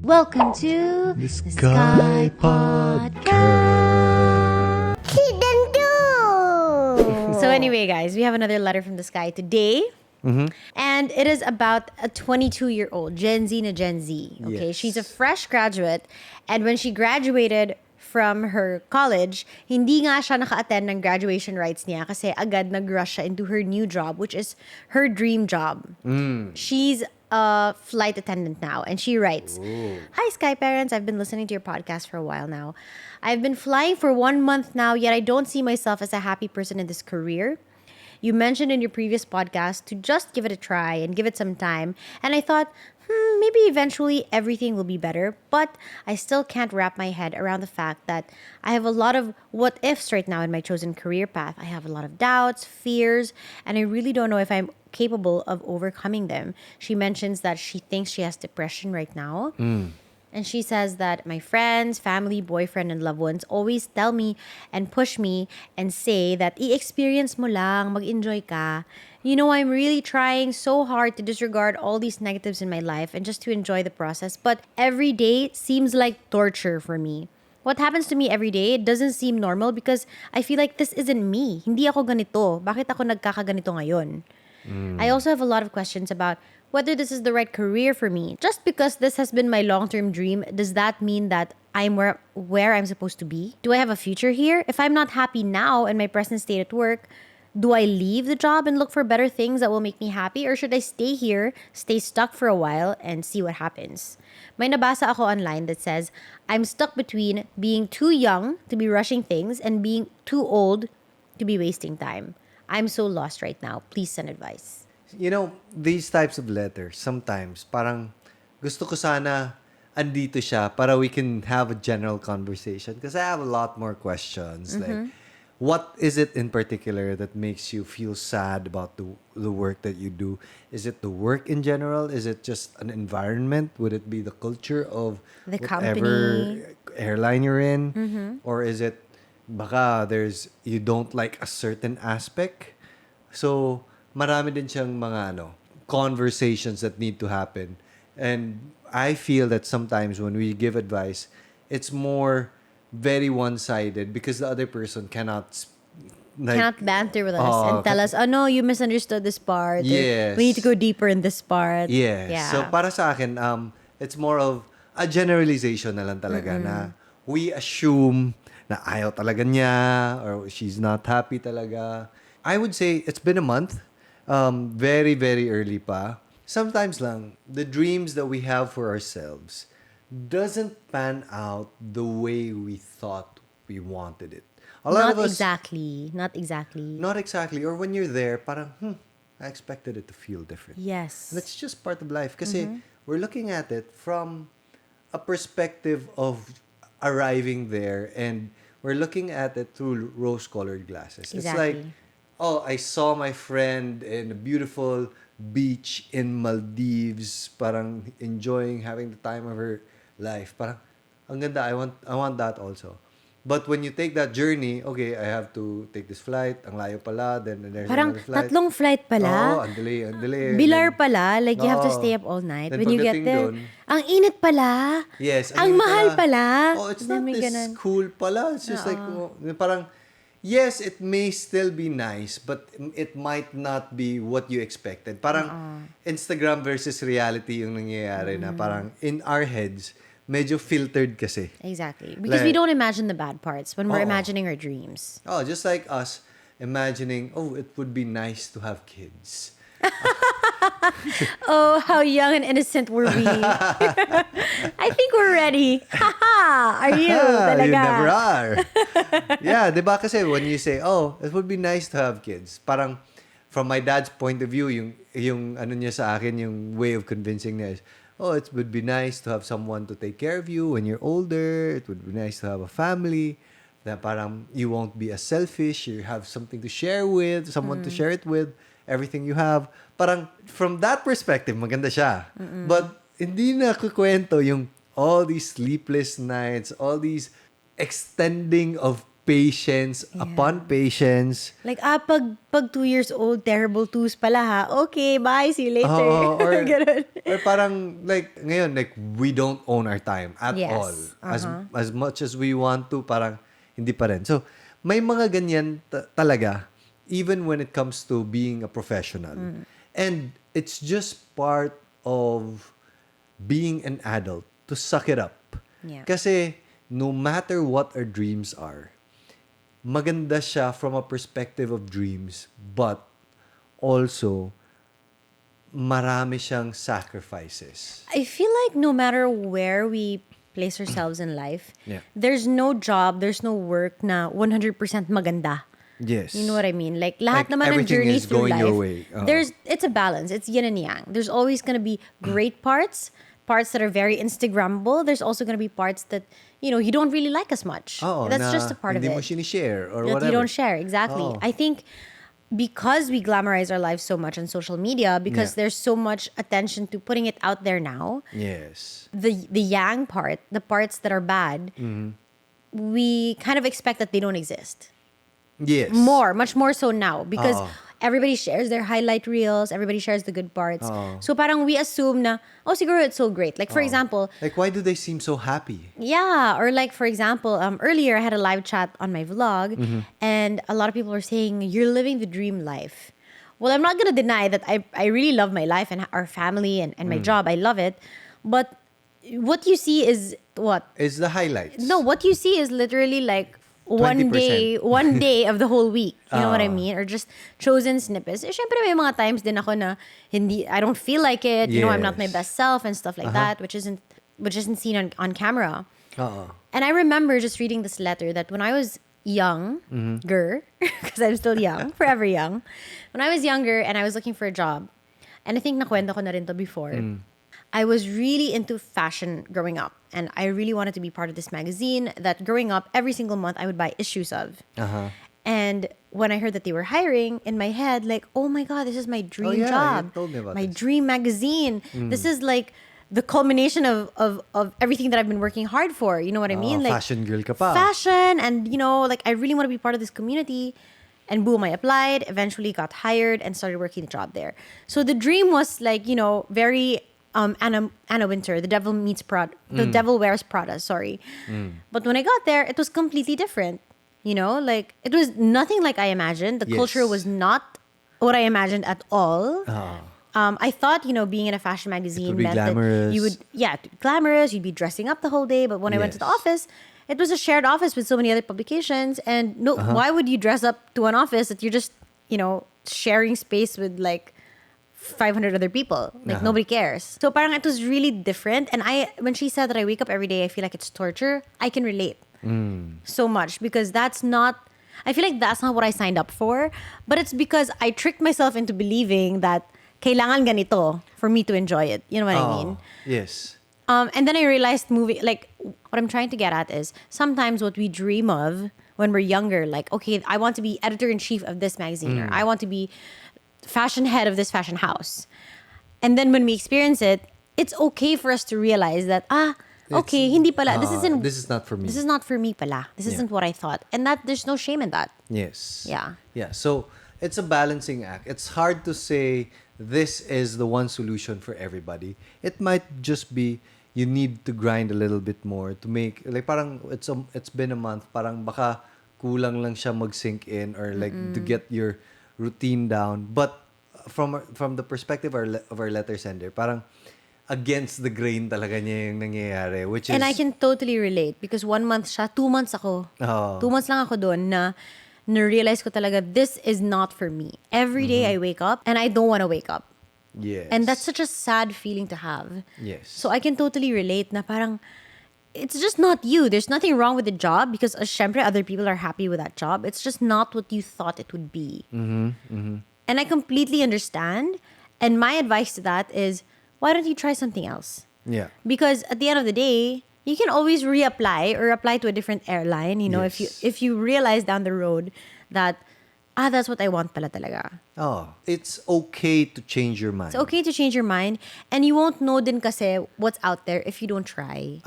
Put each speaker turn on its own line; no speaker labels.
Welcome to
the Sky Podcast.
Season 2! So anyway, guys, we have another letter from the sky today. And it is about a 22-year-old, Gen Z na Gen Z. Okay,
Yes.
she's a fresh graduate. And when she graduated from her college, hindi nga siya naka-attend ng graduation rites niya kasi agad nag-rush siya into her new job, which is her dream job. She's a flight attendant now, and she writes, Hi, Sky Parents. I've been listening to your podcast for a while now. I've been flying for 1 month now, yet I don't see myself as a happy person in this career. You mentioned in your previous podcast to just give it a try and give it some time. And I thought, maybe eventually everything will be better. But I still can't wrap my head around the fact that I have a lot of what ifs right now in my chosen career path. I have a lot of doubts, fears, and I really don't know if I'm capable of overcoming them. She mentions that she thinks she has depression right now. And she says that my friends, family, boyfriend, and loved ones always tell me and push me and say that i-experience mo lang, mag-enjoy ka. You know, I'm really trying so hard to disregard all these negatives in my life and just to enjoy the process. But every day seems like torture for me. What happens to me every day doesn't seem normal because I feel like this isn't me. Hindi ako ganito. Bakit ako nagkakaganito ngayon? I also have a lot of questions about whether this is the right career for me. Just because this has been my long-term dream, does that mean that I'm where I'm supposed to be? Do I have a future here? If I'm not happy now in my present state at work, do I leave the job and look for better things that will make me happy? Or should I stay here, stay stuck for a while, and see what happens? May nabasa ako online that says, I'm stuck between being too young to be rushing things and being too old to be wasting time. I'm so lost right now. Please send advice.
You know, these types of letters, sometimes, parang gusto ko sana andito siya para we can have a general conversation because I have a lot more questions. Like, what is it in particular that makes you feel sad about the work that you do? Is it the work in general? Is it just an environment? Would it be the culture of
The
whatever
company.
airline you're in? Or is it baka you don't like a certain aspect? So, marami din siyang mga conversations that need to happen. And I feel that sometimes when we give advice, it's more very one-sided because the other person cannot
Banter with us
Oh,
and tell us, oh no, you misunderstood this part. Or,
Yes.
we need to go deeper in this part.
Yes.
Yeah.
So para sa akin, it's more of a generalization na lang talaga na we assume na ayaw talaga niya or she's not happy talaga. I would say it's been a month. Very, very early pa. Sometimes lang, the dreams that we have for ourselves doesn't pan out the way we thought we wanted it. A lot
Not
of us,
exactly. Not exactly.
Not exactly. Or when you're there, parang, I expected it to feel different.
Yes.
And that's just part of life. Kasi we're looking at it from a perspective of arriving there and we're looking at it through rose-colored glasses. It's like,
Exactly.
I saw my friend in a beautiful beach in Maldives, parang enjoying having the time of her life. Parang, ang ganda, I want that also. But when you take that journey, okay, I have to take this flight, ang layo pala, then there's
Parang
another flight.
tatlong flight pala.
Oo, ang dali.
Bilar
Then-
pala, like you have to
Oo.
stay up all night.
Then
When you get
pagdating
there,
dun-
ang init pala.
Yes.
Ang
init
mahal pala.
Oh, it's
Then
not
may
this
ganun.
cool pala. It's just like, parang, yes, it may still be nice, but it might not be what you expected. Parang Instagram versus reality yung nangyayari na parang in our heads, medyo filtered kasi.
Exactly. Because we
Like-
don't imagine the bad parts when we're
Oo.
imagining our dreams.
Oh, just like us imagining, it would be nice to have kids.
Oh, how young and innocent were we? I think we're ready. Haha! Are you? Talaga?
You never are. Yeah, di ba kasi when you say, it would be nice to have kids. Parang, from my dad's point of view, yung ano niya sa akin, yung way of convincing niya is, it would be nice to have someone to take care of you when you're older. It would be nice to have a family. Na parang you won't be as selfish. You have something to share with, someone to share it with, everything you have. Parang from that perspective, maganda siya. But hindi na kukwento yung all these sleepless nights, all these extending of patience upon patience.
Like, pag 2 years old, terrible twos pala ha. Okay, bye, see you later. Ganun.
Or parang like ngayon, like we don't own our time at
Yes.
all. As much as we want to, parang hindi pa rin. So may mga ganyan talaga, even when it comes to being a professional. And it's just part of being an adult to suck it up.
Yeah.
Kasi no matter what our dreams are, maganda siya from a perspective of dreams, but also marami siyang sacrifices.
I feel like no matter where we place ourselves in life,
Yeah.
there's no job, there's no work na 100% maganda.
Yes.
You know what I mean? Like, lahat
Like,
naman ng
everything
journey
is
through
going your
life,
way.
it's a balance. It's yin and yang. There's always going to be great parts that are very Instagrammable. There's also going to be parts that, you don't really like as much. That's just a part of it.
Hindi mo sinishare or
That
whatever.
you don't share, exactly.
Oo.
I think because we glamorize our lives so much on social media, because
Yeah.
there's so much attention to putting it out there now,
Yes.
the yang part, the parts that are bad, we kind of expect that they don't exist.
Yes.
Much more so now, because
Oo.
everybody shares their highlight reels, everybody shares the good parts.
Oo.
So parang we assume na, siguro it's so great. Like for example,
Like, why do they seem so happy?
yeah, or like for example, earlier I had a live chat on my vlog, and a lot of people were saying you're living the dream life. Well, I'm not gonna deny that I really love my life and our family and my job. I love it, but what you see is what?
Is the highlights.
No, what you see is literally like
20%.
one day of the whole week. You know what I mean? Or just chosen snippets. Syempre may mga times din ako na I don't feel like it. You know, I'm not my
Yes.
best self and stuff like that, which isn't seen on camera.
Oo.
And I remember just reading this letter that when I was younger, because I'm still young, forever young. When I was younger and I was looking for a job, and I think nakwento ko na rin to before, I was really into fashion growing up. And I really wanted to be part of this magazine that growing up, every single month I would buy issues of. And when I heard that they were hiring, in my head, like, oh my God, this is my dream
yeah,
job.
you told me about
my
this.
dream magazine. This is like the culmination of everything that I've been working hard for. You know what I mean? Like
Fashion girl ka pa.
fashion, and like I really want to be part of this community. And boom, I applied, eventually got hired and started working the job there. So the dream was like, very Anna Winter, the devil meets Prada, the devil wears Prada, sorry. But when I got there, it was completely different. Like it was nothing like I imagined. The culture
Yes.
was not what I imagined at all. I thought, being in a fashion magazine
would be
meant
glamorous.
that you would, glamorous, you'd be dressing up the whole day. But when I went to the
Yes.
office, it was a shared office with so many other publications. And no, why would you dress up to an office that you're just, sharing space with like 500 other people? Like nobody cares. So parang it was really different. And when she said that I wake up every day, I feel like it's torture, I can relate so much, because I feel like that's not what I signed up for. But it's because I tricked myself into believing that kailangan ganito for me to enjoy it. You know what I mean?
Yes.
And then I realized like what I'm trying to get at is sometimes what we dream of when we're younger, like, okay, I want to be editor-in-chief of this magazine, or I want to be fashion head of this fashion house. And then when we experience it, it's okay for us to realize that, okay, hindi pala. This
is not for me.
This is not for me pala. This isn't what I thought. And that there's no shame in that.
Yes.
Yeah.
Yeah. So it's a balancing act. It's hard to say this is the one solution for everybody. It might just be you need to grind a little bit more to make, like, parang it's been a month, parang baka kulang lang siya mag-sink in, or like to get your routine down. But from the perspective of our letter sender, parang against the grain talaga niya yung nangyayari, which is...
And I can totally relate, because 1 month siya, 2 months ako. 2 months lang ako doon na realize ko talaga, this is not for me. Every day I wake up and I don't want to wake up.
Yes.
And that's such a sad feeling to have.
Yes.
So I can totally relate na parang, it's just not you. There's nothing wrong with the job, because syempre other people are happy with that job. It's just not what you thought it would be. And I completely understand. And my advice to that is, why don't you try something else?
Yeah.
Because at the end of the day, you can always reapply or apply to a different airline.
Yes.
If you realize down the road that that's what I want pala talaga.
Oh, it's okay to change your mind.
It's okay to change your mind, and you won't know din kasi what's out there if you don't try.